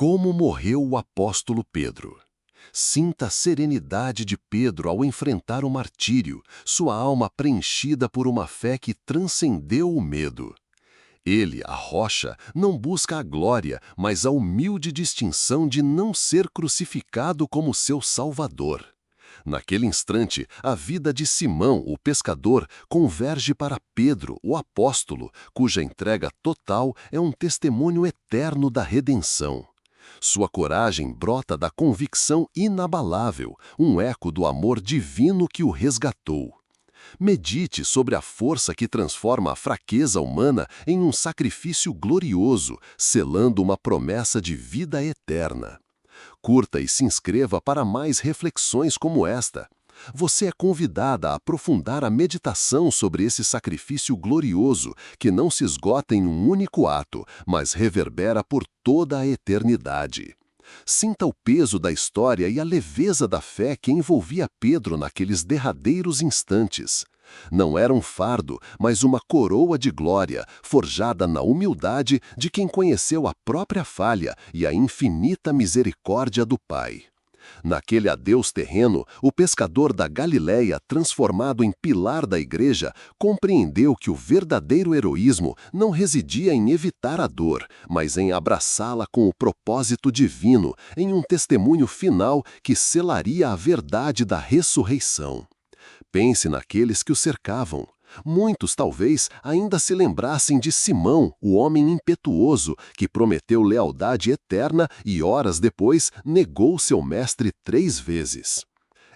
Como morreu o apóstolo Pedro? Sinta a serenidade de Pedro ao enfrentar o martírio, sua alma preenchida por uma fé que transcendeu o medo. Ele, a rocha, não busca a glória, mas a humilde distinção de não ser crucificado como seu salvador. Naquele instante, a vida de Simão, o pescador, converge para Pedro, o apóstolo, cuja entrega total é um testemunho eterno da redenção. Sua coragem brota da convicção inabalável, um eco do amor divino que o resgatou. Medite sobre a força que transforma a fraqueza humana em um sacrifício glorioso, selando uma promessa de vida eterna. Curta e se inscreva para mais reflexões como esta. Você é convidada a aprofundar a meditação sobre esse sacrifício glorioso que não se esgota em um único ato, mas reverbera por toda a eternidade. Sinta o peso da história e a leveza da fé que envolvia Pedro naqueles derradeiros instantes. Não era um fardo, mas uma coroa de glória, forjada na humildade de quem conheceu a própria falha e a infinita misericórdia do Pai. Naquele adeus terreno, o pescador da Galileia, transformado em pilar da igreja, compreendeu que o verdadeiro heroísmo não residia em evitar a dor, mas em abraçá-la com o propósito divino, em um testemunho final que selaria a verdade da ressurreição. Pense naqueles que o cercavam. Muitos, talvez, ainda se lembrassem de Simão, o homem impetuoso, que prometeu lealdade eterna e, horas depois, negou seu mestre 3 vezes.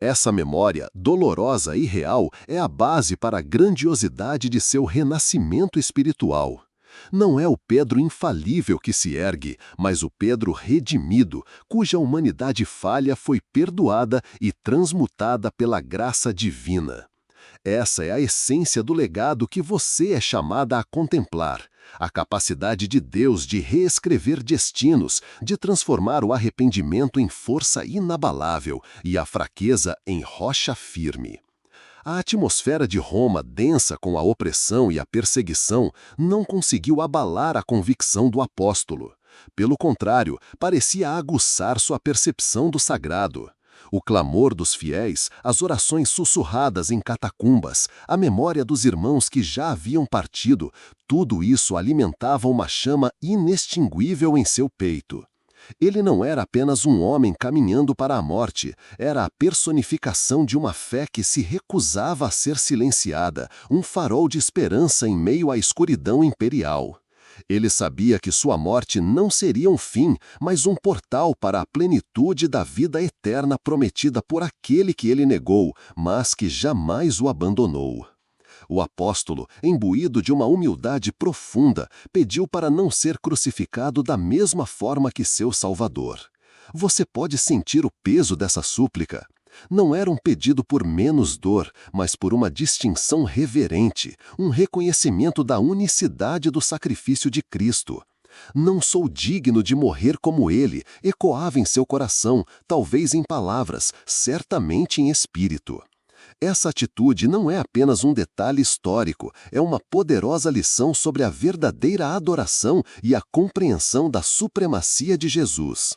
Essa memória, dolorosa e real, é a base para a grandiosidade de seu renascimento espiritual. Não é o Pedro infalível que se ergue, mas o Pedro redimido, cuja humanidade falha foi perdoada e transmutada pela graça divina. Essa é a essência do legado que você é chamada a contemplar, a capacidade de Deus de reescrever destinos, de transformar o arrependimento em força inabalável e a fraqueza em rocha firme. A atmosfera de Roma, densa com a opressão e a perseguição, não conseguiu abalar a convicção do apóstolo. Pelo contrário, parecia aguçar sua percepção do sagrado. O clamor dos fiéis, as orações sussurradas em catacumbas, a memória dos irmãos que já haviam partido, tudo isso alimentava uma chama inextinguível em seu peito. Ele não era apenas um homem caminhando para a morte, era a personificação de uma fé que se recusava a ser silenciada, um farol de esperança em meio à escuridão imperial. Ele sabia que sua morte não seria um fim, mas um portal para a plenitude da vida eterna prometida por aquele que ele negou, mas que jamais o abandonou. O apóstolo, imbuído de uma humildade profunda, pediu para não ser crucificado da mesma forma que seu Salvador. Você pode sentir o peso dessa súplica. Não era um pedido por menos dor, mas por uma distinção reverente, um reconhecimento da unicidade do sacrifício de Cristo. Não sou digno de morrer como ele, ecoava em seu coração, talvez em palavras, certamente em espírito. Essa atitude não é apenas um detalhe histórico, é uma poderosa lição sobre a verdadeira adoração e a compreensão da supremacia de Jesus.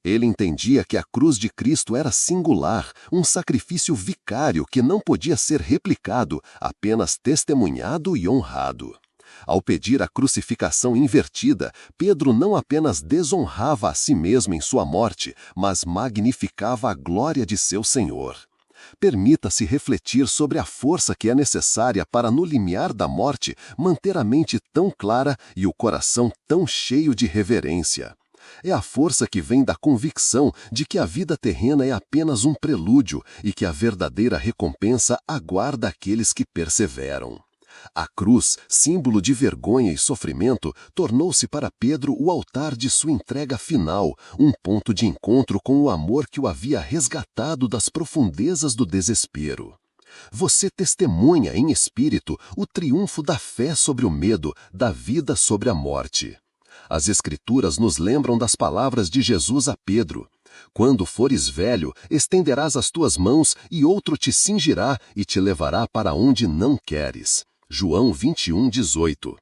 Ele entendia que a cruz de Cristo era singular, um sacrifício vicário que não podia ser replicado, apenas testemunhado e honrado. Ao pedir a crucificação invertida, Pedro não apenas desonrava a si mesmo em sua morte, mas magnificava a glória de seu Senhor. Permita-se refletir sobre a força que é necessária para, no limiar da morte, manter a mente tão clara e o coração tão cheio de reverência. É a força que vem da convicção de que a vida terrena é apenas um prelúdio e que a verdadeira recompensa aguarda aqueles que perseveram. A cruz, símbolo de vergonha e sofrimento, tornou-se para Pedro o altar de sua entrega final, um ponto de encontro com o amor que o havia resgatado das profundezas do desespero. Você testemunha em espírito o triunfo da fé sobre o medo, da vida sobre a morte. As Escrituras nos lembram das palavras de Jesus a Pedro: "Quando fores velho, estenderás as tuas mãos e outro te cingirá e te levará para onde não queres." João 21:18.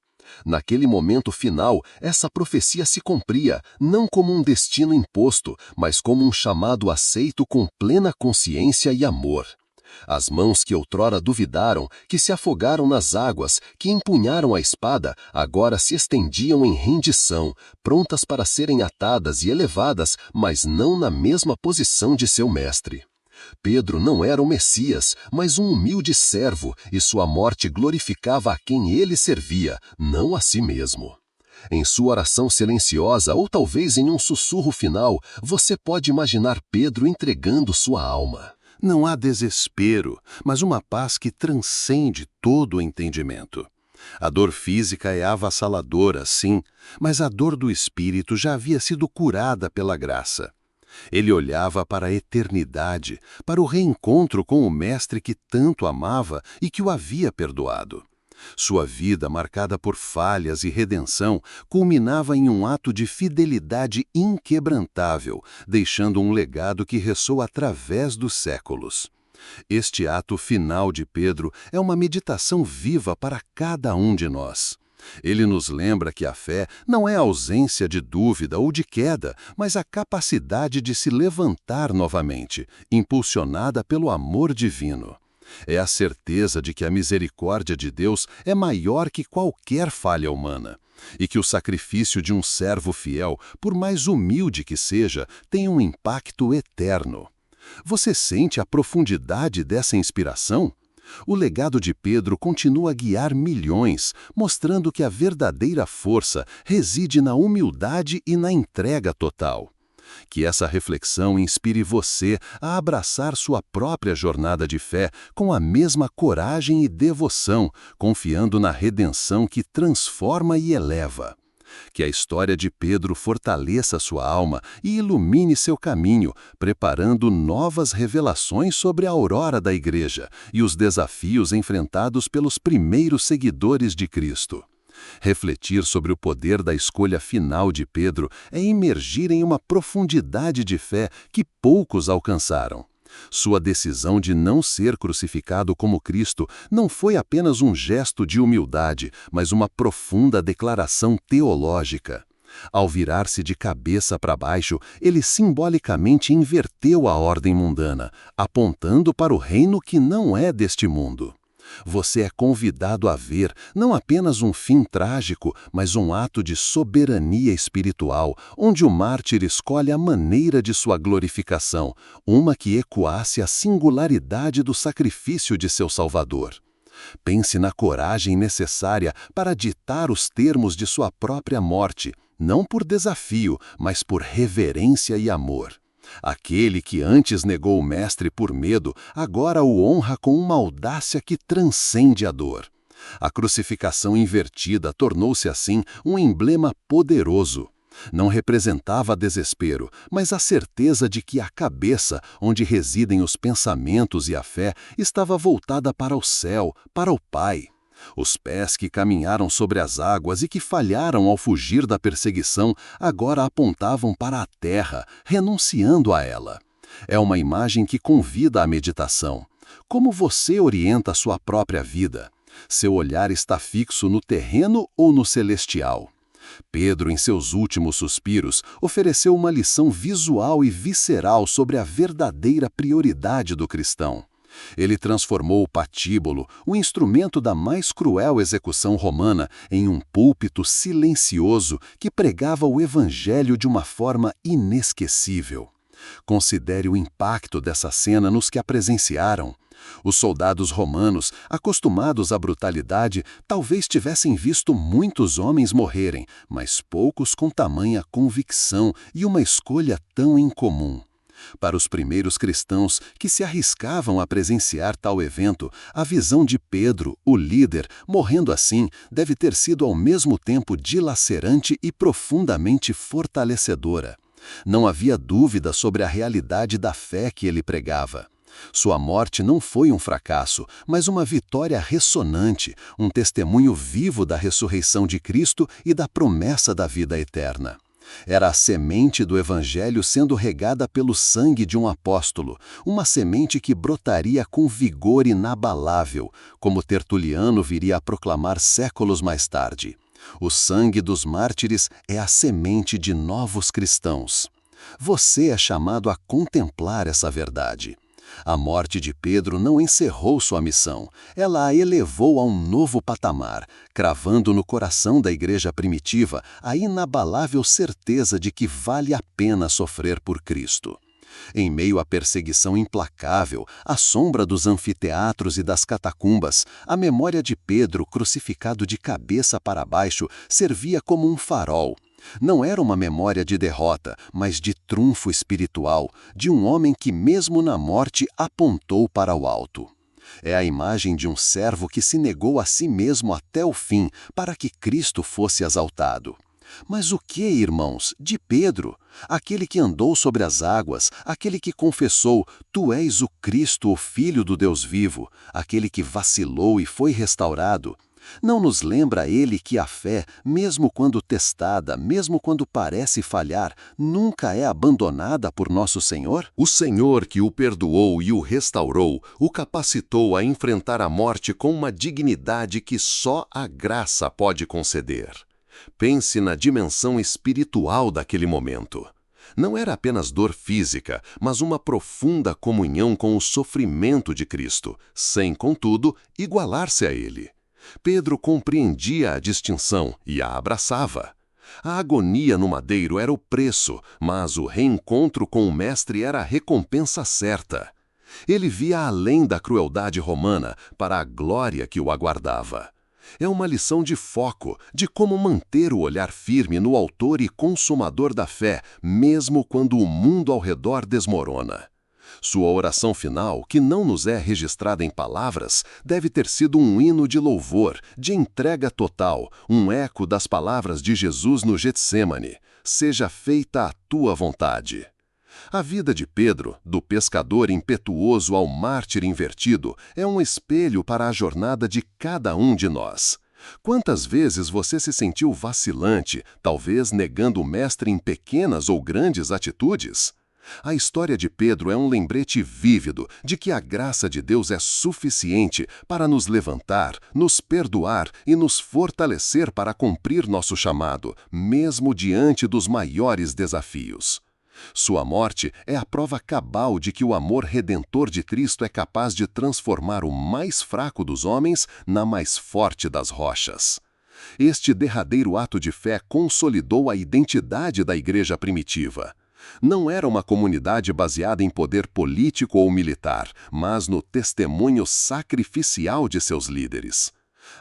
Naquele momento final, essa profecia se cumpria, não como um destino imposto, mas como um chamado aceito com plena consciência e amor. As mãos que outrora duvidaram, que se afogaram nas águas, que empunharam a espada, agora se estendiam em rendição, prontas para serem atadas e elevadas, mas não na mesma posição de seu mestre. Pedro não era o Messias, mas um humilde servo, e sua morte glorificava a quem ele servia, não a si mesmo. Em sua oração silenciosa, ou talvez em um sussurro final, você pode imaginar Pedro entregando sua alma. Não há desespero, mas uma paz que transcende todo o entendimento. A dor física é avassaladora, sim, mas a dor do espírito já havia sido curada pela graça. Ele olhava para a eternidade, para o reencontro com o Mestre que tanto amava e que o havia perdoado. Sua vida, marcada por falhas e redenção, culminava em um ato de fidelidade inquebrantável, deixando um legado que ressoa através dos séculos. Este ato final de Pedro é uma meditação viva para cada um de nós. Ele nos lembra que a fé não é a ausência de dúvida ou de queda, mas a capacidade de se levantar novamente, impulsionada pelo amor divino. É a certeza de que a misericórdia de Deus é maior que qualquer falha humana, e que o sacrifício de um servo fiel, por mais humilde que seja, tem um impacto eterno. Você sente a profundidade dessa inspiração? O legado de Pedro continua a guiar milhões, mostrando que a verdadeira força reside na humildade e na entrega total. Que essa reflexão inspire você a abraçar sua própria jornada de fé com a mesma coragem e devoção, confiando na redenção que transforma e eleva. Que a história de Pedro fortaleça sua alma e ilumine seu caminho, preparando novas revelações sobre a aurora da Igreja e os desafios enfrentados pelos primeiros seguidores de Cristo. Refletir sobre o poder da escolha final de Pedro é imergir em uma profundidade de fé que poucos alcançaram. Sua decisão de não ser crucificado como Cristo não foi apenas um gesto de humildade, mas uma profunda declaração teológica. Ao virar-se de cabeça para baixo, ele simbolicamente inverteu a ordem mundana, apontando para o reino que não é deste mundo. Você é convidado a ver não apenas um fim trágico, mas um ato de soberania espiritual, onde o mártir escolhe a maneira de sua glorificação, uma que ecoasse a singularidade do sacrifício de seu Salvador. Pense na coragem necessária para ditar os termos de sua própria morte, não por desafio, mas por reverência e amor. Aquele que antes negou o Mestre por medo, agora o honra com uma audácia que transcende a dor. A crucificação invertida tornou-se assim um emblema poderoso. Não representava desespero, mas a certeza de que a cabeça, onde residem os pensamentos e a fé, estava voltada para o céu, para o Pai. Os pés que caminharam sobre as águas e que falharam ao fugir da perseguição, agora apontavam para a terra, renunciando a ela. É uma imagem que convida à meditação. Como você orienta a sua própria vida? Seu olhar está fixo no terreno ou no celestial? Pedro, em seus últimos suspiros, ofereceu uma lição visual e visceral sobre a verdadeira prioridade do cristão. Ele transformou o patíbulo, o instrumento da mais cruel execução romana, em um púlpito silencioso que pregava o evangelho de uma forma inesquecível. Considere o impacto dessa cena nos que a presenciaram. Os soldados romanos, acostumados à brutalidade, talvez tivessem visto muitos homens morrerem, mas poucos com tamanha convicção e uma escolha tão incomum. Para os primeiros cristãos que se arriscavam a presenciar tal evento, a visão de Pedro, o líder, morrendo assim, deve ter sido ao mesmo tempo dilacerante e profundamente fortalecedora. Não havia dúvida sobre a realidade da fé que ele pregava. Sua morte não foi um fracasso, mas uma vitória ressonante, um testemunho vivo da ressurreição de Cristo e da promessa da vida eterna. Era a semente do Evangelho sendo regada pelo sangue de um apóstolo, uma semente que brotaria com vigor inabalável, como Tertuliano viria a proclamar séculos mais tarde. O sangue dos mártires é a semente de novos cristãos. Você é chamado a contemplar essa verdade. A morte de Pedro não encerrou sua missão, ela a elevou a um novo patamar, cravando no coração da igreja primitiva a inabalável certeza de que vale a pena sofrer por Cristo. Em meio à perseguição implacável, à sombra dos anfiteatros e das catacumbas, a memória de Pedro, crucificado de cabeça para baixo, servia como um farol. Não era uma memória de derrota, mas de triunfo espiritual, de um homem que, mesmo na morte, apontou para o alto. É a imagem de um servo que se negou a si mesmo até o fim, para que Cristo fosse exaltado. Mas o que, irmãos, de Pedro? Aquele que andou sobre as águas, aquele que confessou, Tu és o Cristo, o Filho do Deus vivo, aquele que vacilou e foi restaurado. Não nos lembra ele que a fé, mesmo quando testada, mesmo quando parece falhar, nunca é abandonada por nosso Senhor? O Senhor que o perdoou e o restaurou, o capacitou a enfrentar a morte com uma dignidade que só a graça pode conceder. Pense na dimensão espiritual daquele momento. Não era apenas dor física, mas uma profunda comunhão com o sofrimento de Cristo, sem, contudo, igualar-se a ele. Pedro compreendia a distinção e a abraçava. A agonia no madeiro era o preço, mas o reencontro com o Mestre era a recompensa certa. Ele via além da crueldade romana para a glória que o aguardava. É uma lição de foco, de como manter o olhar firme no autor e consumador da fé, mesmo quando o mundo ao redor desmorona. Sua oração final, que não nos é registrada em palavras, deve ter sido um hino de louvor, de entrega total, um eco das palavras de Jesus no Getsêmani: Seja feita a tua vontade. A vida de Pedro, do pescador impetuoso ao mártir invertido, é um espelho para a jornada de cada um de nós. Quantas vezes você se sentiu vacilante, talvez negando o Mestre em pequenas ou grandes atitudes? A história de Pedro é um lembrete vívido de que a graça de Deus é suficiente para nos levantar, nos perdoar e nos fortalecer para cumprir nosso chamado, mesmo diante dos maiores desafios. Sua morte é a prova cabal de que o amor redentor de Cristo é capaz de transformar o mais fraco dos homens na mais forte das rochas. Este derradeiro ato de fé consolidou a identidade da igreja primitiva. Não era uma comunidade baseada em poder político ou militar, mas no testemunho sacrificial de seus líderes.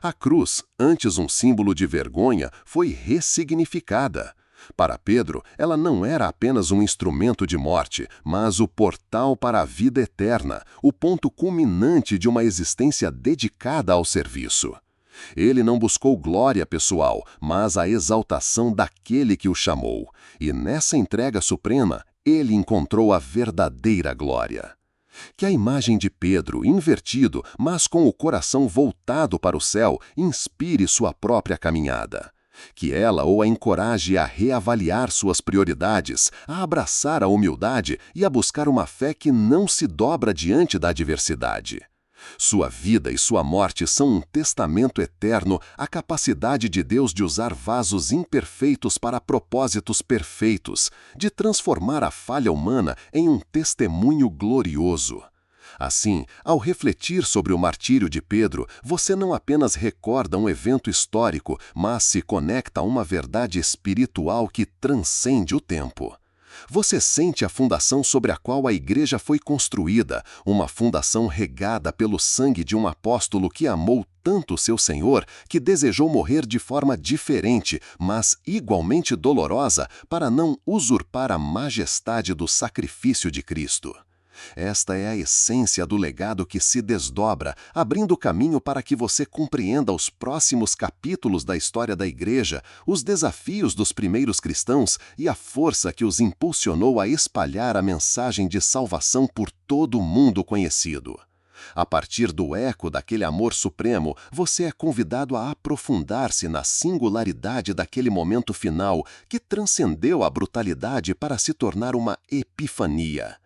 A cruz, antes um símbolo de vergonha, foi ressignificada. Para Pedro, ela não era apenas um instrumento de morte, mas o portal para a vida eterna, o ponto culminante de uma existência dedicada ao serviço. Ele não buscou glória pessoal, mas a exaltação daquele que o chamou. E nessa entrega suprema, ele encontrou a verdadeira glória. Que a imagem de Pedro, invertido, mas com o coração voltado para o céu, inspire sua própria caminhada. Que ela o encoraje a reavaliar suas prioridades, a abraçar a humildade e a buscar uma fé que não se dobra diante da adversidade. Sua vida e sua morte são um testamento eterno à capacidade de Deus de usar vasos imperfeitos para propósitos perfeitos, de transformar a falha humana em um testemunho glorioso. Assim, ao refletir sobre o martírio de Pedro, você não apenas recorda um evento histórico, mas se conecta a uma verdade espiritual que transcende o tempo. Você sente a fundação sobre a qual a igreja foi construída, uma fundação regada pelo sangue de um apóstolo que amou tanto seu Senhor que desejou morrer de forma diferente, mas igualmente dolorosa, para não usurpar a majestade do sacrifício de Cristo. Esta é a essência do legado que se desdobra, abrindo caminho para que você compreenda os próximos capítulos da história da Igreja, os desafios dos primeiros cristãos e a força que os impulsionou a espalhar a mensagem de salvação por todo o mundo conhecido. A partir do eco daquele amor supremo, você é convidado a aprofundar-se na singularidade daquele momento final que transcendeu a brutalidade para se tornar uma epifania.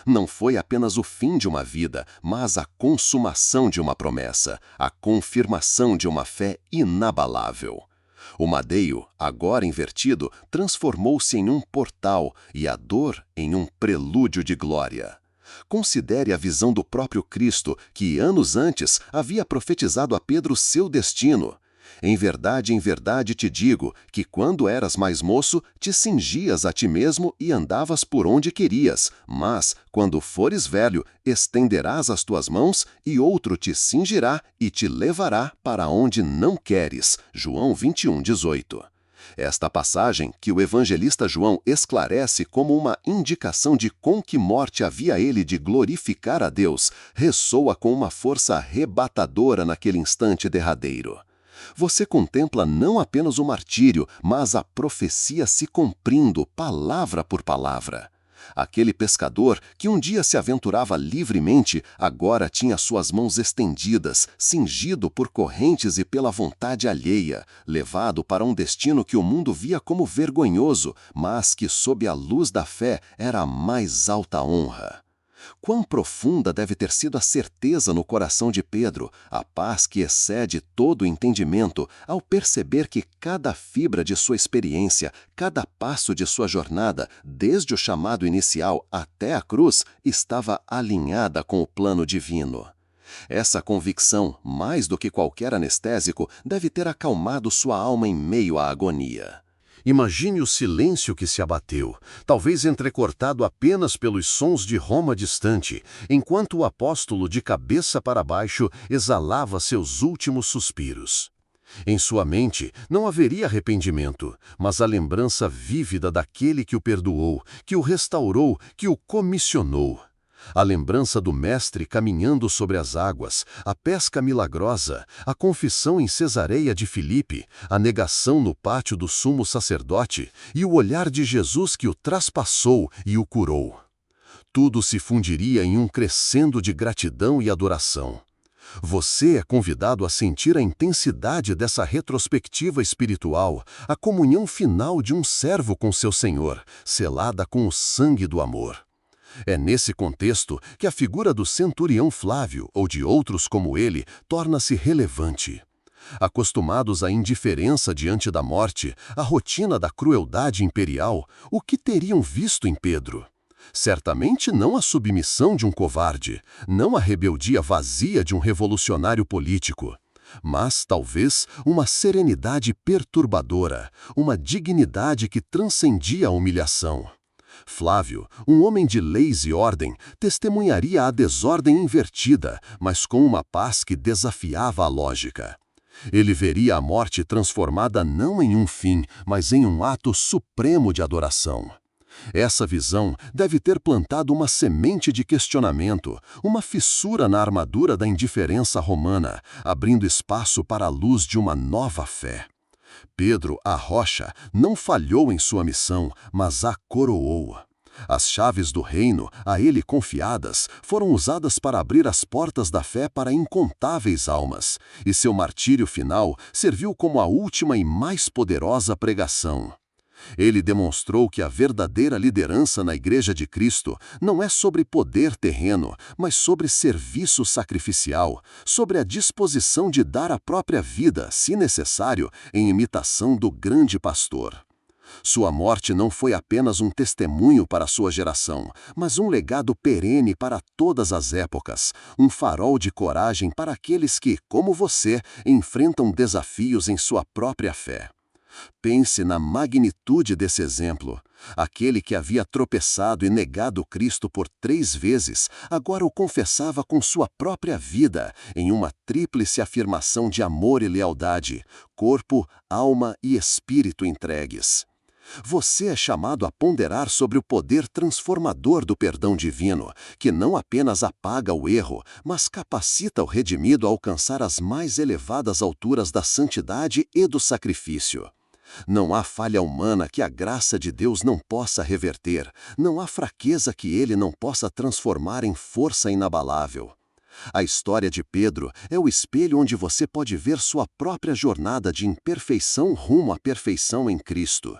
Não foi apenas o fim de uma vida, mas a consumação de uma promessa, a confirmação de uma fé inabalável. O madeiro, agora invertido, transformou-se em um portal e a dor em um prelúdio de glória. Considere a visão do próprio Cristo, que anos antes havia profetizado a Pedro seu destino. Em verdade te digo que quando eras mais moço, te cingias a ti mesmo e andavas por onde querias, mas, quando fores velho, estenderás as tuas mãos e outro te cingirá e te levará para onde não queres. João 21:18. Esta passagem, que o evangelista João esclarece como uma indicação de com que morte havia ele de glorificar a Deus, ressoa com uma força arrebatadora naquele instante derradeiro. Você contempla não apenas o martírio, mas a profecia se cumprindo palavra por palavra. Aquele pescador que um dia se aventurava livremente, agora tinha suas mãos estendidas, cingido por correntes e pela vontade alheia, levado para um destino que o mundo via como vergonhoso, mas que, sob a luz da fé, era a mais alta honra. Quão profunda deve ter sido a certeza no coração de Pedro, a paz que excede todo o entendimento, ao perceber que cada fibra de sua experiência, cada passo de sua jornada, desde o chamado inicial até a cruz, estava alinhada com o plano divino. Essa convicção, mais do que qualquer anestésico, deve ter acalmado sua alma em meio à agonia. Imagine o silêncio que se abateu, talvez entrecortado apenas pelos sons de Roma distante, enquanto o apóstolo, de cabeça para baixo, exalava seus últimos suspiros. Em sua mente não haveria arrependimento, mas a lembrança vívida daquele que o perdoou, que o restaurou, que o comissionou. A lembrança do Mestre caminhando sobre as águas, a pesca milagrosa, a confissão em Cesareia de Filipe, a negação no pátio do sumo sacerdote e o olhar de Jesus que o traspassou e o curou. Tudo se fundiria em um crescendo de gratidão e adoração. Você é convidado a sentir a intensidade dessa retrospectiva espiritual, a comunhão final de um servo com seu Senhor, selada com o sangue do amor. É nesse contexto que a figura do centurião Flávio, ou de outros como ele, torna-se relevante. Acostumados à indiferença diante da morte, à rotina da crueldade imperial, o que teriam visto em Pedro? Certamente não a submissão de um covarde, não a rebeldia vazia de um revolucionário político, mas talvez uma serenidade perturbadora, uma dignidade que transcendia a humilhação. Flávio, um homem de leis e ordem, testemunharia a desordem invertida, mas com uma paz que desafiava a lógica. Ele veria a morte transformada não em um fim, mas em um ato supremo de adoração. Essa visão deve ter plantado uma semente de questionamento, uma fissura na armadura da indiferença romana, abrindo espaço para a luz de uma nova fé. Pedro, a rocha, não falhou em sua missão, mas a coroou. As chaves do reino, a ele confiadas, foram usadas para abrir as portas da fé para incontáveis almas, e seu martírio final serviu como a última e mais poderosa pregação. Ele demonstrou que a verdadeira liderança na Igreja de Cristo não é sobre poder terreno, mas sobre serviço sacrificial, sobre a disposição de dar a própria vida, se necessário, em imitação do grande pastor. Sua morte não foi apenas um testemunho para sua geração, mas um legado perene para todas as épocas, um farol de coragem para aqueles que, como você, enfrentam desafios em sua própria fé. Pense na magnitude desse exemplo. Aquele que havia tropeçado e negado Cristo por 3 vezes, agora o confessava com sua própria vida, em uma tríplice afirmação de amor e lealdade, corpo, alma e espírito entregues. Você é chamado a ponderar sobre o poder transformador do perdão divino, que não apenas apaga o erro, mas capacita o redimido a alcançar as mais elevadas alturas da santidade e do sacrifício. Não há falha humana que a graça de Deus não possa reverter, não há fraqueza que ele não possa transformar em força inabalável. A história de Pedro é o espelho onde você pode ver sua própria jornada de imperfeição rumo à perfeição em Cristo.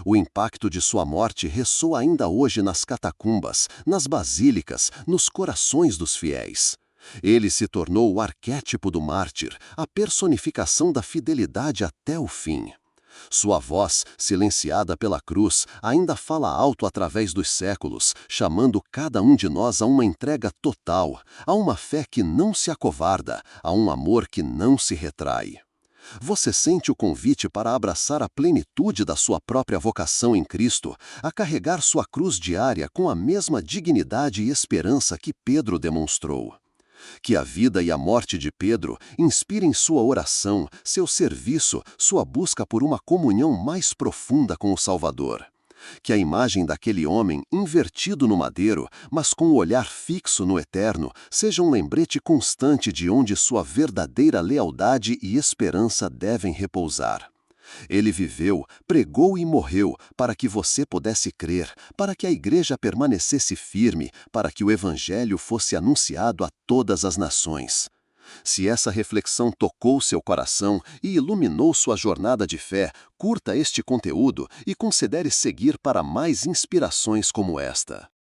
O impacto de sua morte ressoa ainda hoje nas catacumbas, nas basílicas, nos corações dos fiéis. Ele se tornou o arquétipo do mártir, a personificação da fidelidade até o fim. Sua voz, silenciada pela cruz, ainda fala alto através dos séculos, chamando cada um de nós a uma entrega total, a uma fé que não se acovarda, a um amor que não se retrai. Você sente o convite para abraçar a plenitude da sua própria vocação em Cristo, a carregar sua cruz diária com a mesma dignidade e esperança que Pedro demonstrou. Que a vida e a morte de Pedro inspirem sua oração, seu serviço, sua busca por uma comunhão mais profunda com o Salvador. Que a imagem daquele homem invertido no madeiro, mas com o olhar fixo no eterno, seja um lembrete constante de onde sua verdadeira lealdade e esperança devem repousar. Ele viveu, pregou e morreu para que você pudesse crer, para que a igreja permanecesse firme, para que o evangelho fosse anunciado a todas as nações. Se essa reflexão tocou seu coração e iluminou sua jornada de fé, curta este conteúdo e considere seguir para mais inspirações como esta.